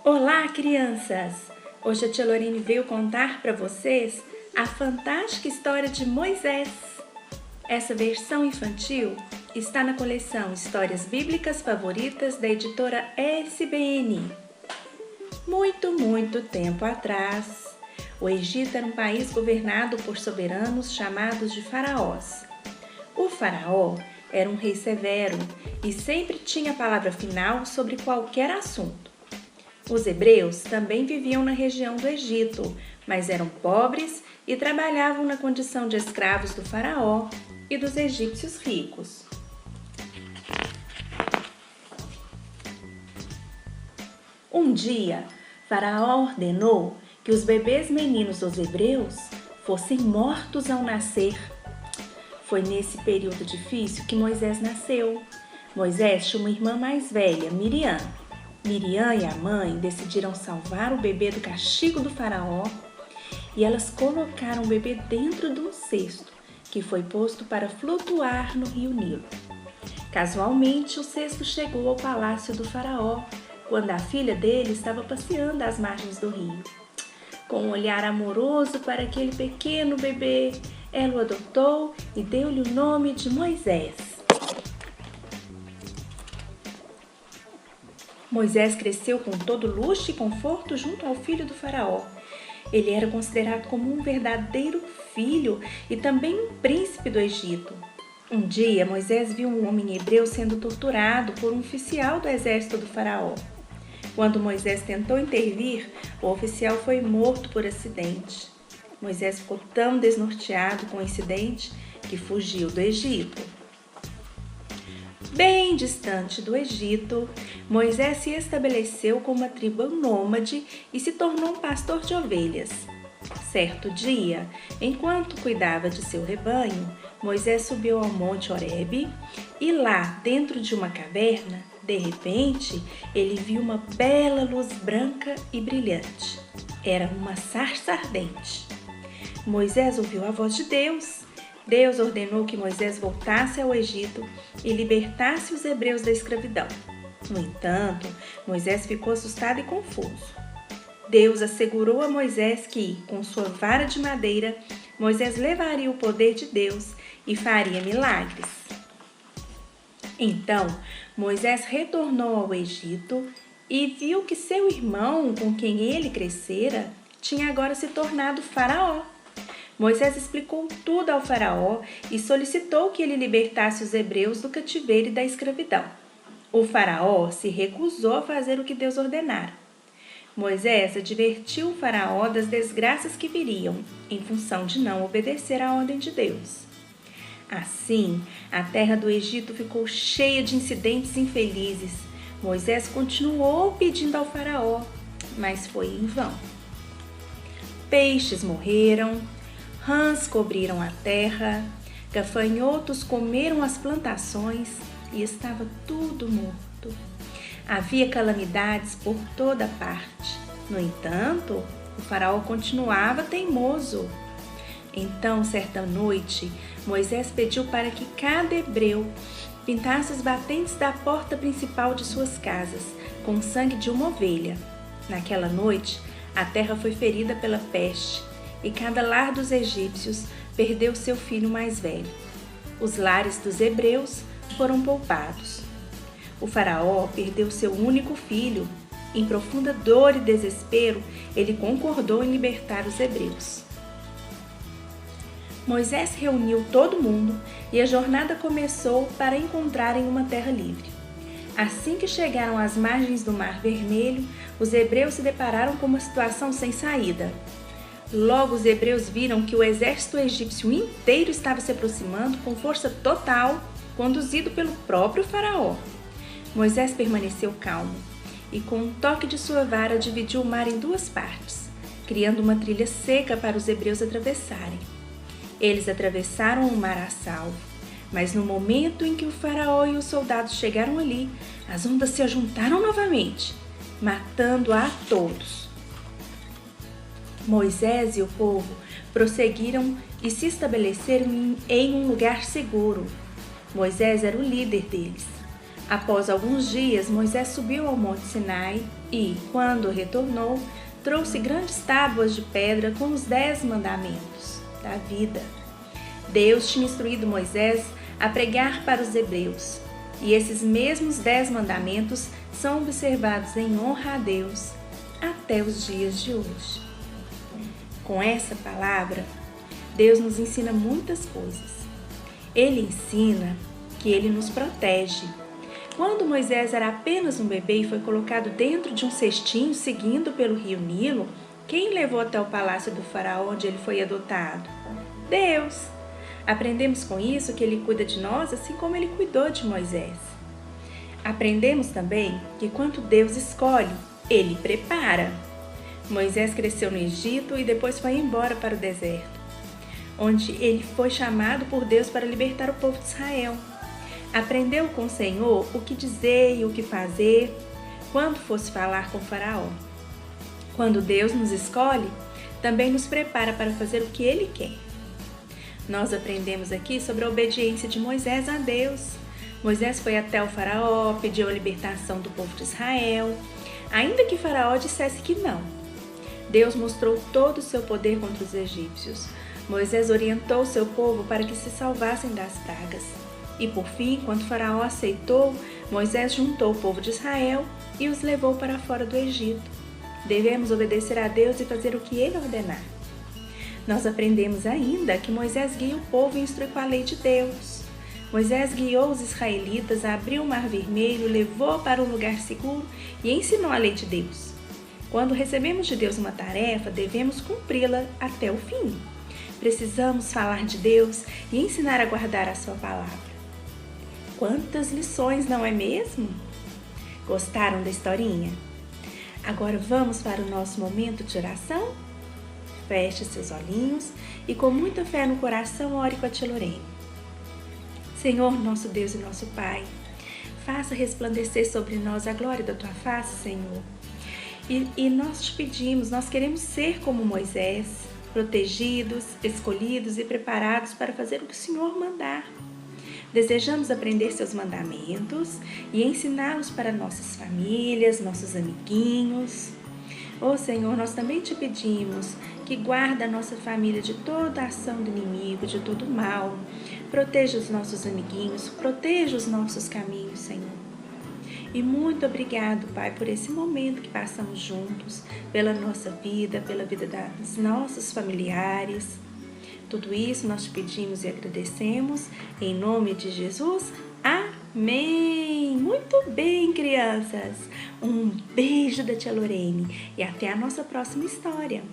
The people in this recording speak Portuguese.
Olá, crianças! Hoje a tia Lorene veio contar para vocês a fantástica história de Moisés. Essa versão infantil está na coleção Histórias Bíblicas Favoritas da editora SBN. Muito tempo atrás, o Egito era um país governado por soberanos chamados de faraós. O faraó era um rei severo e sempre tinha a palavra final sobre qualquer assunto. Os hebreus também viviam na região do Egito, mas eram pobres e trabalhavam na condição de escravos do faraó e dos egípcios ricos. Um dia, Faraó ordenou que os bebês meninos dos hebreus fossem mortos ao nascer. Foi nesse período difícil que Moisés nasceu. Moisés tinha uma irmã mais velha, Miriam. Miriam e a mãe decidiram salvar o bebê do castigo do faraó e elas colocaram o bebê dentro de um cesto que foi posto para flutuar no rio Nilo. Casualmente, o cesto chegou ao palácio do faraó quando a filha dele estava passeando às margens do rio. Com um olhar amoroso para aquele pequeno bebê, ela o adotou e deu-lhe o nome de Moisés. Moisés cresceu com todo luxo e conforto junto ao filho do faraó. Ele era considerado como um verdadeiro filho e também um príncipe do Egito. Um dia, Moisés viu um homem hebreu sendo torturado por um oficial do exército do faraó. Quando Moisés tentou intervir, o oficial foi morto por acidente. Moisés ficou tão desnorteado com o incidente que fugiu do Egito. Bem distante do Egito, Moisés se estabeleceu como uma tribo nômade e se tornou um pastor de ovelhas. Certo dia, enquanto cuidava de seu rebanho, Moisés subiu ao Monte Horebe e lá, dentro de uma caverna, de repente, ele viu uma bela luz branca e brilhante. Era uma sarça ardente. Moisés ouviu a voz de Deus. Deus ordenou que Moisés voltasse ao Egito e libertasse os hebreus da escravidão. No entanto, Moisés ficou assustado e confuso. Deus assegurou a Moisés que, com sua vara de madeira, Moisés levaria o poder de Deus e faria milagres. Então, Moisés retornou ao Egito e viu que seu irmão, com quem ele crescera, tinha agora se tornado faraó. Moisés explicou tudo ao faraó e solicitou que ele libertasse os hebreus do cativeiro e da escravidão. O faraó se recusou a fazer o que Deus ordenara. Moisés advertiu o faraó das desgraças que viriam, em função de não obedecer à ordem de Deus. Assim, a terra do Egito ficou cheia de incidentes infelizes. Moisés continuou pedindo ao faraó, mas foi em vão. Peixes morreram, rãs cobriram a terra, gafanhotos comeram as plantações e estava tudo morto. Havia calamidades por toda parte. No entanto, o faraó continuava teimoso. Então, certa noite, Moisés pediu para que cada hebreu pintasse os batentes da porta principal de suas casas com o sangue de uma ovelha. Naquela noite, a terra foi ferida pela peste e cada lar dos egípcios perdeu seu filho mais velho. Os lares dos hebreus foram poupados. O faraó perdeu seu único filho. Em profunda dor e desespero, ele concordou em libertar os hebreus. Moisés reuniu todo mundo e a jornada começou para encontrarem uma terra livre. Assim que chegaram às margens do Mar Vermelho, os hebreus se depararam com uma situação sem saída. Logo os hebreus viram que o exército egípcio inteiro estava se aproximando com força total, conduzido pelo próprio faraó. Moisés permaneceu calmo e com um toque de sua vara dividiu o mar em duas partes, criando uma trilha seca para os hebreus atravessarem. Eles atravessaram o mar a salvo, mas no momento em que o faraó e os soldados chegaram ali, as ondas se ajuntaram novamente, matando a todos. Moisés e o povo prosseguiram e se estabeleceram em um lugar seguro. Moisés era o líder deles. Após alguns dias, Moisés subiu ao Monte Sinai e, quando retornou, trouxe grandes tábuas de pedra com os 10 mandamentos da vida. Deus tinha instruído Moisés a pregar para os hebreus, e esses mesmos 10 mandamentos são observados em honra a Deus até os dias de hoje. Com essa palavra, Deus nos ensina muitas coisas. Ele ensina que Ele nos protege. Quando Moisés era apenas um bebê e foi colocado dentro de um cestinho seguindo pelo rio Nilo, quem levou até o palácio do faraó onde ele foi adotado? Deus! Aprendemos com isso que Ele cuida de nós assim como Ele cuidou de Moisés. Aprendemos também que quando Deus escolhe, Ele prepara. Moisés cresceu no Egito e depois foi embora para o deserto, onde ele foi chamado por Deus para libertar o povo de Israel. Aprendeu com o Senhor o que dizer e o que fazer quando fosse falar com o faraó. Quando Deus nos escolhe, também nos prepara para fazer o que Ele quer. Nós aprendemos aqui sobre a obediência de Moisés a Deus. Moisés foi até o faraó, pediu a libertação do povo de Israel, ainda que o faraó dissesse que não. Deus mostrou todo o seu poder contra os egípcios. Moisés orientou o seu povo para que se salvassem das pragas. E por fim, quando o faraó aceitou, Moisés juntou o povo de Israel e os levou para fora do Egito. Devemos obedecer a Deus e fazer o que Ele ordenar. Nós aprendemos ainda que Moisés guia o povo e instrui com a lei de Deus. Moisés guiou os israelitas, abriu o Mar Vermelho, levou para um lugar seguro e ensinou a lei de Deus. Quando recebemos de Deus uma tarefa, devemos cumpri-la até o fim. Precisamos falar de Deus e ensinar a guardar a sua palavra. Quantas lições, não é mesmo? Gostaram da historinha? Agora vamos para o nosso momento de oração? Feche seus olhinhos e com muita fé no coração ore com a tia Lorene. Senhor, nosso Deus e nosso Pai, faça resplandecer sobre nós a glória da Tua face, Senhor. E nós te pedimos, nós queremos ser como Moisés, protegidos, escolhidos e preparados para fazer o que o Senhor mandar. Desejamos aprender seus mandamentos e ensiná-los para nossas famílias, nossos amiguinhos. Ô Senhor, nós também te pedimos que guarda a nossa família de toda a ação do inimigo, de todo o mal. Proteja os nossos amiguinhos, proteja os nossos caminhos, Senhor. E muito obrigado, Pai, por esse momento que passamos juntos, pela nossa vida, pela vida dos nossos familiares. Tudo isso nós te pedimos e agradecemos. Em nome de Jesus, amém! Muito bem, crianças! Um beijo da tia Lorene e até a nossa próxima história.